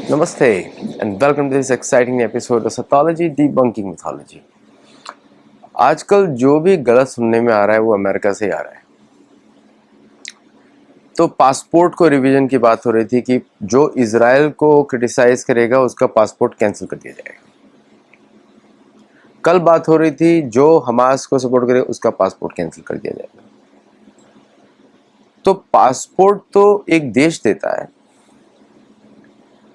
Namaste and welcome to this exciting episode of Sathology Debunking Mythology। आजकल जो भी गलत सुनने में आ रहा है वो अमेरिका से ही आ रहा है। तो पासपोर्ट को रिवीजन की बात हो रही थी कि जो इजराइल को क्रिटिसाइज करेगा उसका पासपोर्ट कैंसिल कर दिया जाएगा। कल बात हो रही थी जो हमास को सपोर्ट करेगा उसका पासपोर्ट कैंसिल कर दिया जाएगा। तो पासपोर्ट तो एक देश देता है,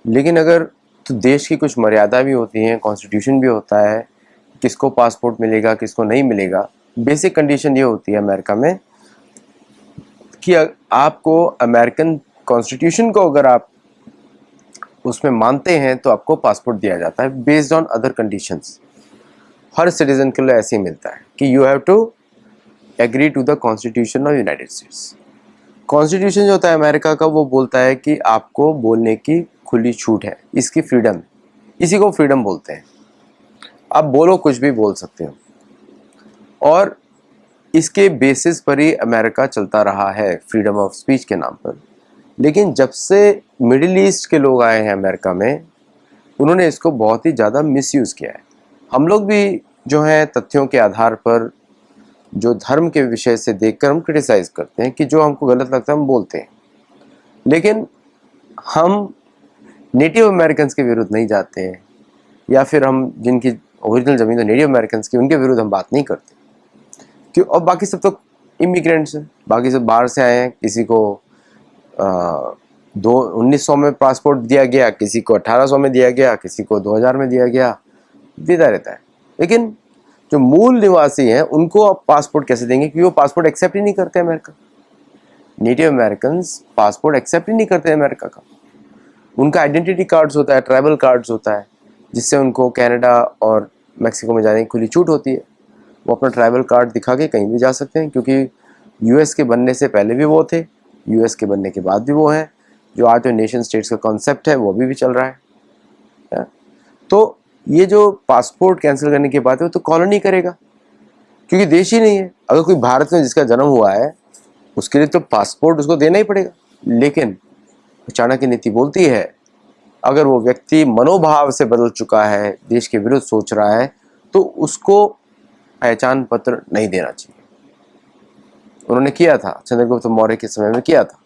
लेकिन अगर तो देश की कुछ मर्यादा भी होती हैं, कॉन्स्टिट्यूशन भी होता है, किसको पासपोर्ट मिलेगा किसको नहीं मिलेगा। बेसिक कंडीशन ये होती है अमेरिका में कि आपको अमेरिकन कॉन्स्टिट्यूशन को अगर आप उसमें मानते हैं तो आपको पासपोर्ट दिया जाता है बेस्ड ऑन अदर कंडीशंस। हर सिटीजन के लिए ऐसे ही मिलता है कि you have to agree to the constitution of United States. Constitution जो होता है अमेरिका का वो बोलता है कि आपको बोलने की खुली छूट है, इसकी फ्रीडम, इसी को फ्रीडम बोलते हैं। आप बोलो, कुछ भी बोल सकते हो, और इसके बेसिस पर ही अमेरिका चलता रहा है फ्रीडम ऑफ स्पीच के नाम पर। लेकिन जब से मिडिल ईस्ट के लोग आए हैं अमेरिका में, उन्होंने इसको बहुत ही ज़्यादा मिसयूज़ किया है। हम लोग भी जो हैं तथ्यों के आधार पर, जो धर्म के विषय से देखकर हम क्रिटिसाइज करते हैं कि जो हमको गलत लगता है हम बोलते हैं, लेकिन हम नेटिव अमेरिकन के विरुद्ध नहीं जाते हैं, या फिर हम जिनकी ओरिजिनल ज़मीन तो नेटिव अमेरिकन की, उनके विरुद्ध हम बात नहीं करते क्यों। और बाकी सब तो इमिग्रेंट्स हैं, बाकी सब बाहर से आए हैं। किसी को 1900 में पासपोर्ट दिया गया, किसी को 1800 में दिया गया, किसी को 2000 में दिया गया, देता रहता है। लेकिन जो मूल निवासी हैं उनको आप पासपोर्ट कैसे देंगे, क्योंकि वो पासपोर्ट एक्सेप्ट ही नहीं करते America. Native American passport accept ही नहीं करते अमेरिका का। उनका आइडेंटिटी कार्ड्स होता है, ट्राइबल कार्ड्स होता है, जिससे उनको कनाडा और मैक्सिको में जाने की खुली छूट होती है। वो अपना ट्राइबल कार्ड दिखा के कहीं भी जा सकते हैं, क्योंकि यूएस के बनने से पहले भी वो थे, यूएस के बनने के बाद भी वो हैं। जो आज जो नेशन स्टेट्स का कॉन्सेप्ट है वो भी चल रहा है। तो ये जो पासपोर्ट कैंसिल करने की बात है वो तो कॉलोनी करेगा, क्योंकि देश ही नहीं है। अगर कोई भारत में जिसका जन्म हुआ है उसके लिए तो पासपोर्ट उसको देना ही पड़ेगा। लेकिन चाणक्य नीति बोलती है अगर वो व्यक्ति मनोभाव से बदल चुका है, देश के विरुद्ध सोच रहा है, तो उसको पहचान पत्र नहीं देना चाहिए। उन्होंने किया था, चंद्रगुप्त मौर्य के समय में किया था।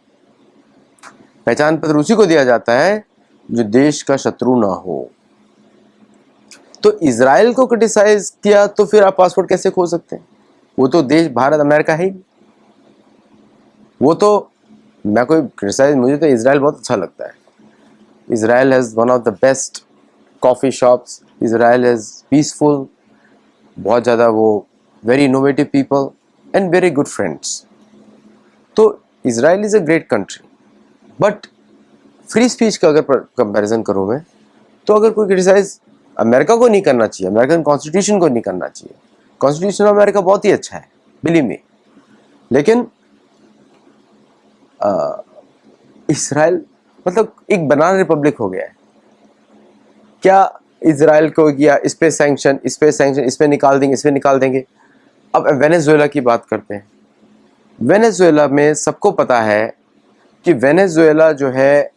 पहचान पत्र उसी को दिया जाता है जो देश का शत्रु ना हो। तो इजराइल को क्रिटिसाइज किया तो फिर आप पासपोर्ट कैसे खो सकते हैं? वो तो देश भारत अमेरिका है ही। वो तो मैं कोई क्रिटिसाइज, मुझे तो इजराइल बहुत अच्छा लगता है। Israel has one of the best coffee shops, Israel is peaceful, बहुत ज़्यादा वो very innovative people and very good friends. तो Israel is a great country. But free speech का अगर कंपैरिजन करूँ मैं, तो अगर कोई क्रिटिसाइज अमेरिका को नहीं करना चाहिए, अमेरिकन कॉन्स्टिट्यूशन को नहीं करना चाहिए। कॉन्स्टिट्यूशन ऑफ अमेरिका बहुत ही अच्छा है, बिलीव मी। लेकिन इसराइल मतलब एक बनाना रिपब्लिक हो गया है क्या? इसराइल को किया, इस पे सैंक्शन, इस पे सैंक्शन, इस पे निकाल देंगे, इस पे निकाल देंगे। अब वेनेजुएला की बात करते हैं। वेनेजुएला में सबको पता है कि वेनेजुएला जो है,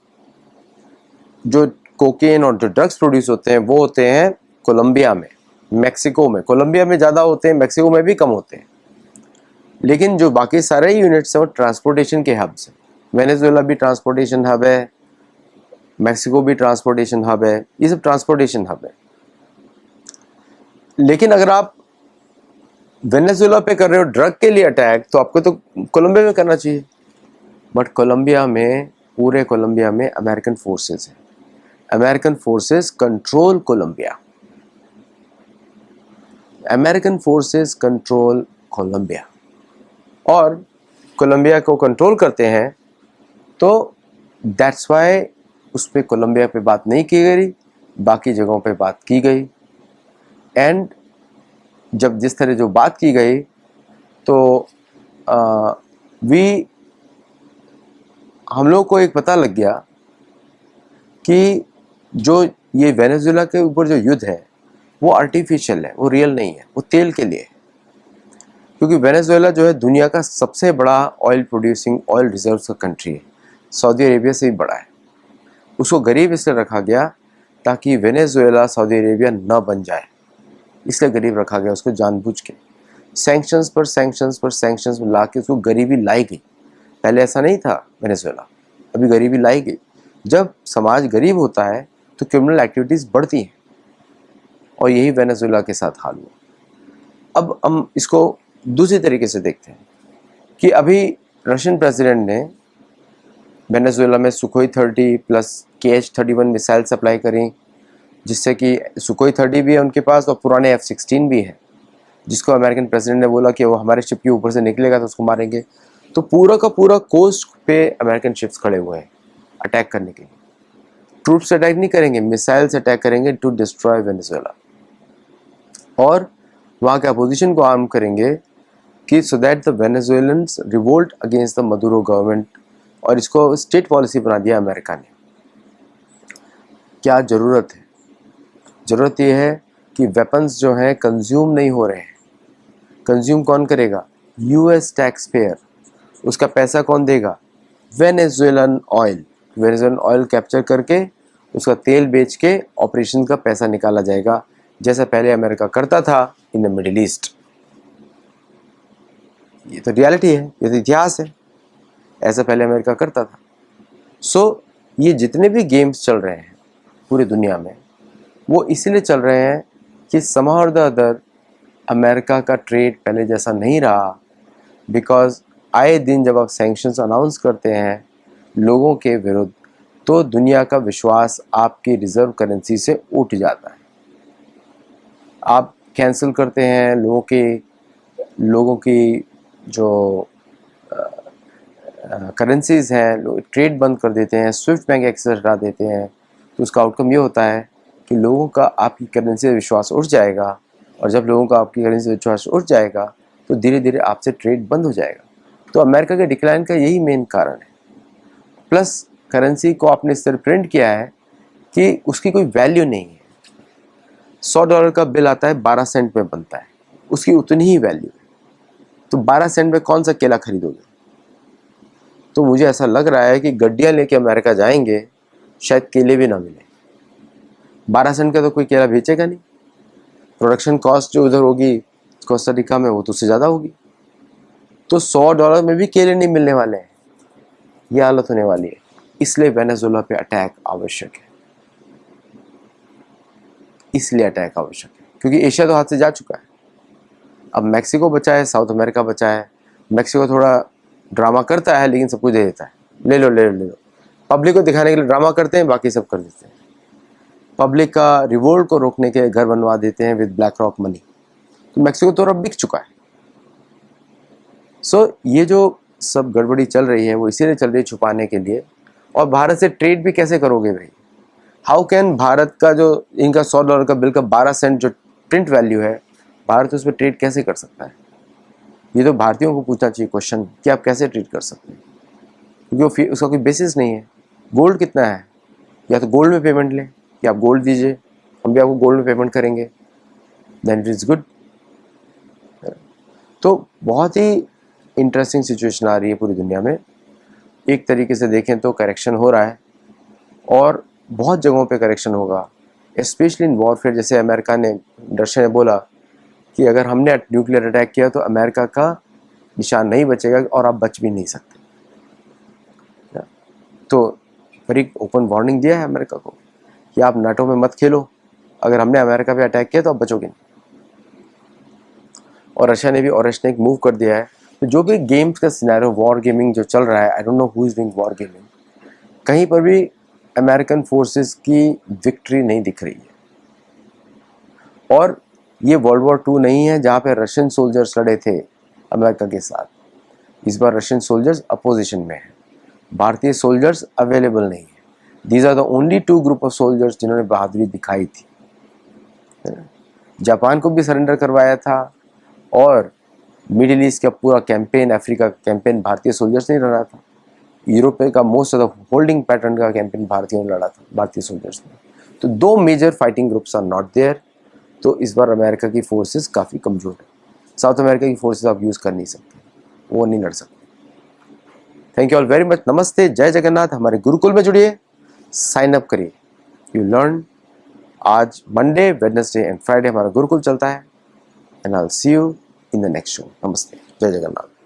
जो कोकेन और जो ड्रग्स प्रोड्यूस होते हैं वो होते हैं कोलंबिया में, मैक्सिको में। कोलंबिया में ज़्यादा होते हैं, मैक्सिको में भी कम होते हैं। लेकिन जो बाकी सारे यूनिट्स हैं वो ट्रांसपोर्टेशन के हब्स हैं। वेनेजुएला भी ट्रांसपोर्टेशन हब है, मैक्सिको भी ट्रांसपोर्टेशन हब है, ये सब ट्रांसपोर्टेशन हब है। लेकिन अगर आप वेनेजुएला पे कर रहे हो ड्रग के लिए अटैक, तो आपको तो कोलंबिया में करना चाहिए। बट कोलंबिया में, पूरे कोलंबिया में अमेरिकन फोर्सेस हैं। American forces control Colombia, American forces control Colombia, और कोलंबिया को कंट्रोल करते हैं। तो दैट्स वाई उस पर कोलंबिया पे बात नहीं की गई, बाकी जगहों पे बात की गई। एंड जब जिस तरह जो बात की गई, तो हम लोग को एक पता लग गया कि जो ये वेनेजुएला के ऊपर जो युद्ध है वो आर्टिफिशियल है, वो रियल नहीं है, वो तेल के लिए है। क्योंकि वेनेजुएला जो है दुनिया का सबसे बड़ा ऑयल प्रोड्यूसिंग, ऑयल रिजर्व्स का कंट्री है, सऊदी अरेबिया से भी बड़ा है। उसको गरीब इसलिए रखा गया ताकि वेनेजुएला सऊदी अरेबिया न बन जाए, इसलिए गरीब रखा गया उसको जानबूझ के। सैंक्शंस पर सैंक्शंस पर सैंक्शंस में ला के उसको गरीबी लाई गई। पहले ऐसा नहीं था वेनेजुएला, अभी गरीबी लाई गई। जब समाज गरीब होता है तो क्रिमिनल एक्टिविटीज़ बढ़ती हैं, और यही वेनेजुएला के साथ हाल हुआ। अब हम इसको दूसरी तरीके से देखते हैं कि अभी रशियन प्रेसिडेंट ने वेनेजुएला में Sukhoi 30 plus KH-31 missile supply करी, जिससे कि सुखोई 30 भी है उनके पास और पुराने F-16 भी है, जिसको अमेरिकन प्रेसिडेंट ने बोला कि वो हमारे शिप के ऊपर से निकलेगा तो उसको मारेंगे। तो पूरा का पूरा कोस्ट पे अमेरिकन शिप्स खड़े हुए हैं अटैक करने के लिए। ट्रूप्स अटैक नहीं करेंगे, मिसाइल से अटैक करेंगे टू डिस्ट्रॉय वेनेजुएला, और वहाँ के अपोजिशन को आर्म करेंगे कि so that the Venezuelans revolt against the Maduro government. और इसको स्टेट पॉलिसी बना दिया अमेरिका ने। क्या ज़रूरत है? ज़रूरत ये है कि वेपन्स जो हैं कंज्यूम नहीं हो रहे हैं। कंज्यूम कौन करेगा? US tax payer. उसका पैसा कौन देगा? Venezuelan oil. Venezuelan oil capture करके उसका तेल बेच के ऑपरेशन का पैसा निकाला जाएगा, जैसा पहले अमेरिका करता था इन द मिडिल ईस्ट। ये तो रियलिटी है, ये तो इतिहास है, ऐसा पहले अमेरिका करता था। सो ये जितने भी गेम्स चल रहे हैं पूरी दुनिया में, वो इसीलिए चल रहे हैं कि समहाउ और द अदर अमेरिका का ट्रेड पहले जैसा नहीं रहा, बिकॉज आए दिन जब आप सैंक्शंस अनाउंस करते हैं लोगों के विरुद्ध, तो दुनिया का विश्वास आपकी रिजर्व करेंसी से उठ जाता है। आप कैंसिल करते हैं लोगों की जो करेंसीज हैं, ट्रेड बंद कर देते हैं, स्विफ्ट बैंक एक्सेस हटा देते हैं, तो उसका आउटकम ये होता है कि लोगों का आपकी करेंसी से विश्वास उठ जाएगा, और जब लोगों का आपकी करेंसी से विश्वास उठ जाएगा तो धीरे धीरे आपसे ट्रेड बंद हो जाएगा। तो अमेरिका के डिक्लाइन का यही मेन कारण है। प्लस करेंसी को आपने इस तरह प्रिंट किया है कि उसकी कोई वैल्यू नहीं है। $100 का बिल आता है, 12 सेंट में बनता है, उसकी उतनी ही वैल्यू है। तो 12 सेंट में कौन सा केला खरीदोगे? तो मुझे ऐसा लग रहा है कि गड्डियाँ लेके अमेरिका जाएंगे, शायद केले भी ना मिले। 12 सेंट का तो कोई केला बेचेगा नहीं। प्रोडक्शन कॉस्ट जो उधर होगी कोस्टा रिका में, वो तो उससे ज़्यादा होगी। तो $100 में भी केले नहीं मिलने वाले हैं, ये हालत होने वाली है। इसलिए वेनेजुएला पे अटैक आवश्यक है, इसलिए अटैक आवश्यक है, क्योंकि एशिया तो हाथ से जा चुका है। अब मैक्सिको बचा है, साउथ अमेरिका बचा है। मैक्सिको थोड़ा ड्रामा करता है लेकिन सब कुछ दे देता है, ले लो ले लो ले लो। पब्लिक को दिखाने के लिए ड्रामा करते हैं, बाकी सब कर देते हैं। पब्लिक का रिवोल्ट को रोकने के घर बनवा देते हैं विद ब्लैक रॉक मनी। तो मैक्सिको तो अब बिक चुका है। सो ये जो सब गड़बड़ी चल रही है वो इसीलिए चल रही है छुपाने के लिए। और भारत से ट्रेड भी कैसे करोगे भाई? हाउ कैन भारत का जो इनका $100 का बिल का 12 सेंट जो प्रिंट वैल्यू है, भारत उस पर ट्रेड कैसे कर सकता है? ये तो भारतीयों को पूछना चाहिए क्वेश्चन कि आप कैसे ट्रेड कर सकते हैं, क्योंकि उसका कोई बेसिस नहीं है। गोल्ड कितना है? या तो गोल्ड में पेमेंट लें कि आप गोल्ड दीजिए, हम भी आपको गोल्ड में पेमेंट करेंगे, देन इट इज़ गुड। तो बहुत ही इंटरेस्टिंग सिचुएशन आ रही है पूरी दुनिया में। एक तरीके से देखें तो करेक्शन हो रहा है, और बहुत जगहों पे करेक्शन होगा, स्पेशली इन वॉरफेयर। जैसे अमेरिका ने, रशिया ने बोला कि अगर हमने न्यूक्लियर अटैक किया तो अमेरिका का निशान नहीं बचेगा और आप बच भी नहीं सकते। तो बड़ी ओपन वार्निंग दिया है अमेरिका को कि आप नाटो में मत खेलो, अगर हमने अमेरिका पे अटैक किया तो आप बचोगे नहीं। और रशिया ने भी ऑरेशनिक मूव कर दिया है। तो जो भी गेम्स का सिनेरियो, वॉर गेमिंग जो चल रहा है, I don't know who is doing war gaming, कहीं पर भी अमेरिकन फोर्सेस की विक्ट्री नहीं दिख रही है। और ये वर्ल्ड वॉर 2 नहीं है जहाँ पे रशियन सोल्जर्स लड़े थे अमेरिका के साथ। इस बार रशियन सोल्जर्स अपोजिशन में हैं, भारतीय सोल्जर्स अवेलेबल नहीं है। These are the only 2 group of soldiers जिन्होंने बहादुरी दिखाई थी। जापान को भी सरेंडर करवाया था, और मिडिल ईस्ट का पूरा कैंपेन, अफ्रीका का कैंपेन भारतीय सोल्जर्स ने लड़ा था। यूरोप का most of the holding pattern का कैंपेन भारतीयों ने लड़ा था, भारतीय सोल्जर्स ने। तो 2 major fighting groups are not there. तो इस बार अमेरिका की फोर्सेस काफ़ी कमज़ोर है। साउथ अमेरिका की फोर्सेस आप यूज़ कर नहीं सकते, वो नहीं लड़ सकते। Thank you all very much. नमस्ते, जय जगन्नाथ। हमारे गुरुकुल में जुड़िए, साइन अप करिए, यू लर्न। आज मंडे, वेडनेसडे एंड फ्राइडे हमारा गुरुकुल चलता है, and I will see you in the next show. नमस्ते, जय जगन्नाथ।